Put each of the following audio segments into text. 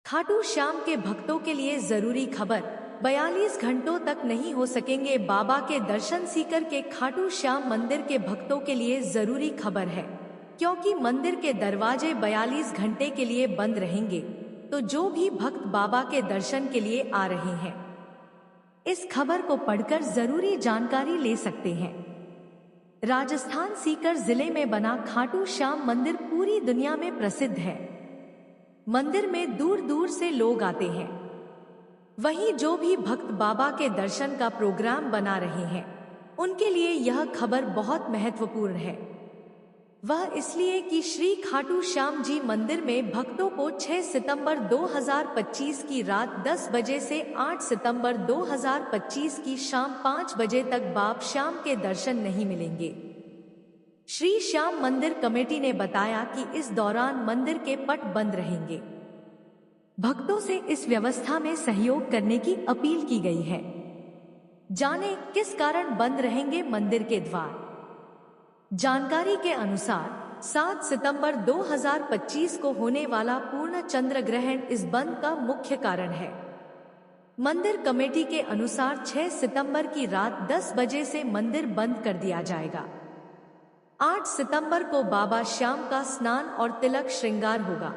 खाटू श्याम के भक्तों के लिए जरूरी खबर। 42 घंटों तक नहीं हो सकेंगे बाबा के दर्शन। सीकर के खाटू श्याम मंदिर के भक्तों के लिए जरूरी खबर है, क्योंकि मंदिर के दरवाजे 42 घंटे के लिए बंद रहेंगे। तो जो भी भक्त बाबा के दर्शन के लिए आ रहे हैं, इस खबर को पढ़कर जरूरी जानकारी ले सकते हैं। राजस्थान सीकर जिले में बना खाटू श्याम मंदिर पूरी दुनिया में प्रसिद्ध है। मंदिर में दूर दूर से लोग आते हैं। वहीं जो भी भक्त बाबा के दर्शन का प्रोग्राम बना रहे हैं, उनके लिए यह खबर बहुत महत्वपूर्ण है। वह इसलिए कि श्री खाटू श्याम जी मंदिर में भक्तों को 6 सितंबर 2025 की रात 10 बजे से 8 सितंबर 2025 की शाम 5 बजे तक बाप श्याम के दर्शन नहीं मिलेंगे। श्री श्याम मंदिर कमेटी ने बताया कि इस दौरान मंदिर के पट बंद रहेंगे। भक्तों से इस व्यवस्था में सहयोग करने की अपील की गई है। जानें किस कारण बंद रहेंगे मंदिर के द्वार। जानकारी के अनुसार 7 सितंबर 2025 को होने वाला पूर्ण चंद्र ग्रहण इस बंद का मुख्य कारण है। मंदिर कमेटी के अनुसार 6 सितंबर की रात 10 बजे से मंदिर बंद कर दिया जाएगा। 8 सितंबर को बाबा श्याम का स्नान और तिलक श्रृंगार होगा।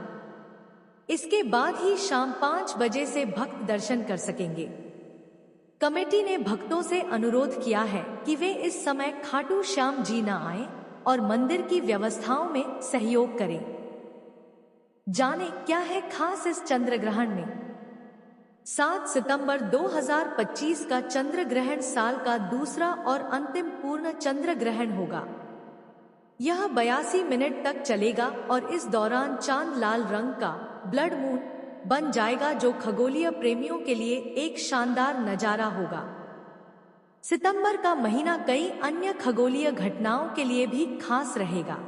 इसके बाद ही शाम 5 बजे से भक्त दर्शन कर सकेंगे। कमेटी ने भक्तों से अनुरोध किया है कि वे इस समय खाटू श्याम जी न आएं और मंदिर की व्यवस्थाओं में सहयोग करें। जानें क्या है खास इस चंद्र ग्रहण में। 7 सितंबर 2025 का चंद्र ग्रहण साल का दूसरा और अंतिम पूर्ण चंद्र ग्रहण होगा। यह 82 मिनट तक चलेगा और इस दौरान चांद लाल रंग का ब्लड मून बन जाएगा, जो खगोलीय प्रेमियों के लिए एक शानदार नजारा होगा। सितंबर का महीना कई अन्य खगोलीय घटनाओं के लिए भी खास रहेगा।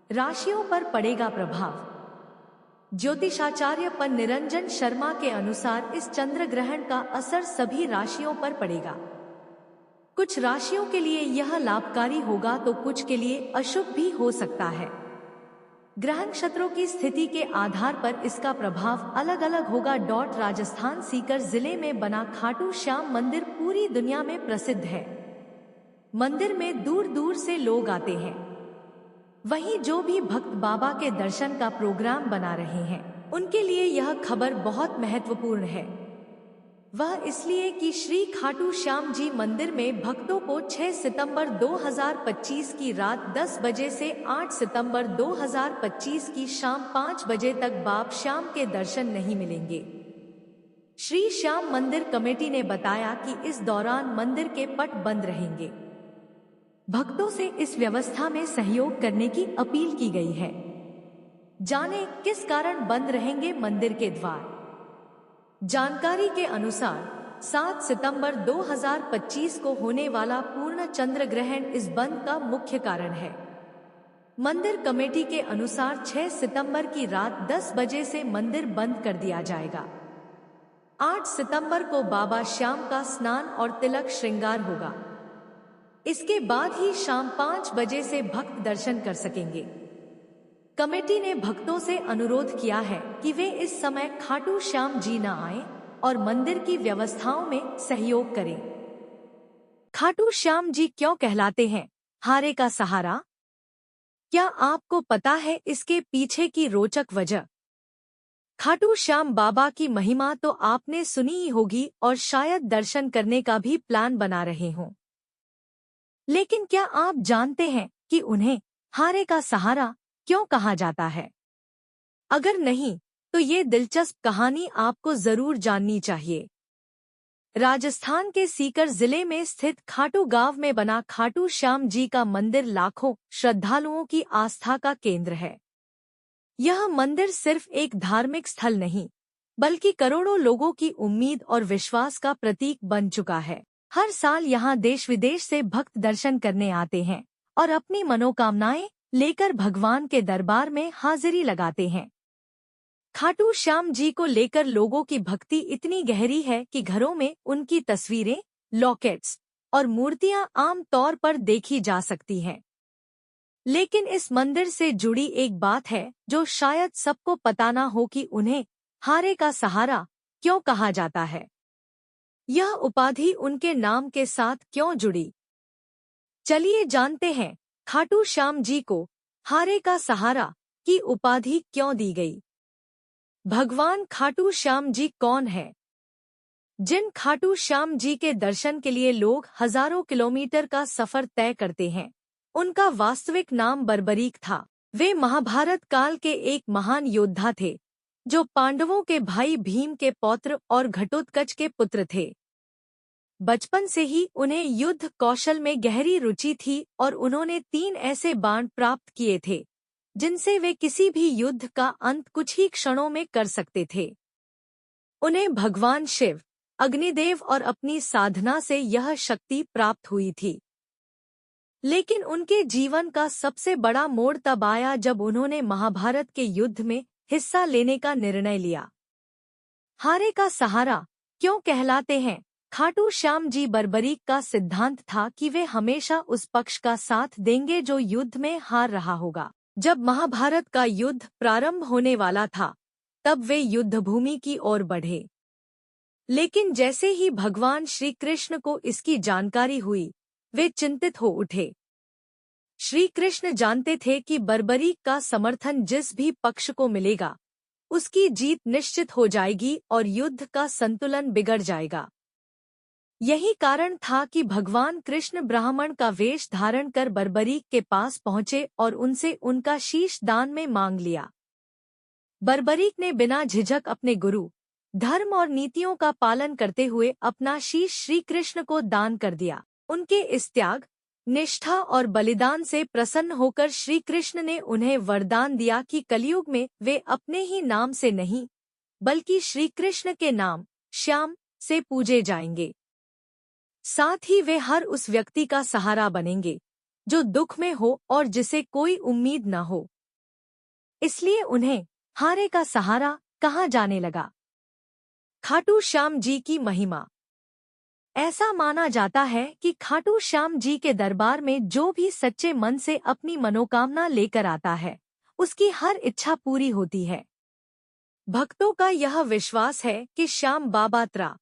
राशियों पर पड़ेगा प्रभाव। ज्योतिषाचार्य पन निरंजन शर्मा के अनुसार इस चंद्र ग्रहण का असर सभी राशियों पर पड़ेगा। कुछ राशियों के लिए यह लाभकारी होगा तो कुछ के लिए अशुभ भी हो सकता है। ग्रह नक्षत्रों की स्थिति के आधार पर इसका प्रभाव अलग अलग होगा। राजस्थान सीकर जिले में बना खाटू श्याम मंदिर पूरी दुनिया में प्रसिद्ध है। मंदिर में दूर दूर से लोग आते हैं। वहीं जो भी भक्त बाबा के दर्शन का प्रोग्राम बना रहे हैं, उनके लिए यह खबर बहुत महत्वपूर्ण है। वह इसलिए कि श्री खाटू श्याम जी मंदिर में भक्तों को 6 सितंबर 2025 की रात 10 बजे से 8 सितंबर 2025 की शाम 5 बजे तक बाप श्याम के दर्शन नहीं मिलेंगे। श्री श्याम मंदिर कमेटी ने बताया कि इस दौरान मंदिर के पट बंद रहेंगे। भक्तों से इस व्यवस्था में सहयोग करने की अपील की गई है। जानें किस कारण बंद रहेंगे मंदिर के द्वार। जानकारी के अनुसार 7 सितंबर 2025 को होने वाला पूर्ण चंद्र ग्रहण इस बंद का मुख्य कारण है। मंदिर कमेटी के अनुसार 6 सितंबर की रात 10 बजे से मंदिर बंद कर दिया जाएगा। 8 सितंबर को बाबा श्याम का स्नान और तिलक श्रृंगार होगा। इसके बाद ही शाम 5 बजे से भक्त दर्शन कर सकेंगे। कमेटी ने भक्तों से अनुरोध किया है कि वे इस समय खाटू श्याम जी न आएं और मंदिर की व्यवस्थाओं में सहयोग करें। खाटू श्याम जी क्यों कहलाते हैं हारे का सहारा? क्या आपको पता है इसके पीछे की रोचक वजह? खाटू श्याम बाबा की महिमा तो आपने सुनी ही होगी और शायद दर्शन करने का भी प्लान बना रहे हों। लेकिन क्या आप जानते हैं कि उन्हें हारे का सहारा क्यों कहा जाता है? अगर नहीं तो ये दिलचस्प कहानी आपको जरूर जाननी चाहिए। राजस्थान के सीकर जिले में स्थित खाटू गांव में बना खाटू श्याम जी का मंदिर लाखों श्रद्धालुओं की आस्था का केंद्र है। यह मंदिर सिर्फ एक धार्मिक स्थल नहीं, बल्कि करोड़ों लोगों की उम्मीद और विश्वास का प्रतीक बन चुका है। हर साल यहाँ देश विदेश से भक्त दर्शन करने आते हैं और अपनी मनोकामनाएं लेकर भगवान के दरबार में हाजिरी लगाते हैं। खाटू श्याम जी को लेकर लोगों की भक्ति इतनी गहरी है कि घरों में उनकी तस्वीरें, लॉकेट्स और मूर्तियां आम तौर पर देखी जा सकती हैं। लेकिन इस मंदिर से जुड़ी एक बात है जो शायद सबको पता ना हो कि उन्हें हारे का सहारा क्यों कहा जाता है? यह उपाधि उनके नाम के साथ क्यों जुड़ी? चलिए जानते हैं, खाटू श्याम जी को हारे का सहारा की उपाधि क्यों दी गई? भगवान खाटू श्याम जी कौन है? जिन खाटू श्याम जी के दर्शन के लिए लोग हजारों किलोमीटर का सफर तय करते हैं, उनका वास्तविक नाम बर्बरीक था। वे महाभारत काल के एक महान योद्धा थे, जो पांडवों के भाई भीम के पौत्र और घटोत्कच के पुत्र थे। बचपन से ही उन्हें युद्ध कौशल में गहरी रुचि थी और उन्होंने 3 ऐसे बाण प्राप्त किए थे, जिनसे वे किसी भी युद्ध का अंत कुछ ही क्षणों में कर सकते थे। उन्हें भगवान शिव, अग्निदेव और अपनी साधना से यह शक्ति प्राप्त हुई थी। लेकिन उनके जीवन का सबसे बड़ा मोड़ तब आया जब उन्होंने महाभारत के युद्ध में हिस्सा लेने का निर्णय लिया। हारे का सहारा क्यों कहलाते हैं? खाटू श्याम जी बर्बरीक का सिद्धांत था कि वे हमेशा उस पक्ष का साथ देंगे जो युद्ध में हार रहा होगा। जब महाभारत का युद्ध प्रारंभ होने वाला था, तब वे युद्धभूमि की ओर बढ़े। लेकिन जैसे ही भगवान श्री कृष्ण को इसकी जानकारी हुई, वे चिंतित हो उठे। श्री कृष्ण जानते थे कि बर्बरीक का समर्थन जिस भी पक्ष को मिलेगा, उसकी जीत निश्चित हो जाएगी और युद्ध का संतुलन बिगड़ जाएगा। यही कारण था कि भगवान कृष्ण ब्राह्मण का वेश धारण कर बर्बरीक के पास पहुंचे और उनसे उनका शीश दान में मांग लिया। बर्बरीक ने बिना झिझक अपने गुरु, धर्म और नीतियों का पालन करते हुए अपना शीश श्री कृष्ण को दान कर दिया। उनके इस त्याग, निष्ठा और बलिदान से प्रसन्न होकर श्री कृष्ण ने उन्हें वरदान दिया कि कलयुग में वे अपने ही नाम से नहीं, बल्कि श्री कृष्ण के नाम श्याम से पूजे जाएंगे। साथ ही वे हर उस व्यक्ति का सहारा बनेंगे जो दुख में हो और जिसे कोई उम्मीद न हो। इसलिए उन्हें हारे का सहारा कहा जाने लगा। खाटू श्याम जी की महिमा। ऐसा माना जाता है कि खाटू श्याम जी के दरबार में जो भी सच्चे मन से अपनी मनोकामना लेकर आता है, उसकी हर इच्छा पूरी होती है। भक्तों का यह विश्वास है कि श्याम बाबा त्रा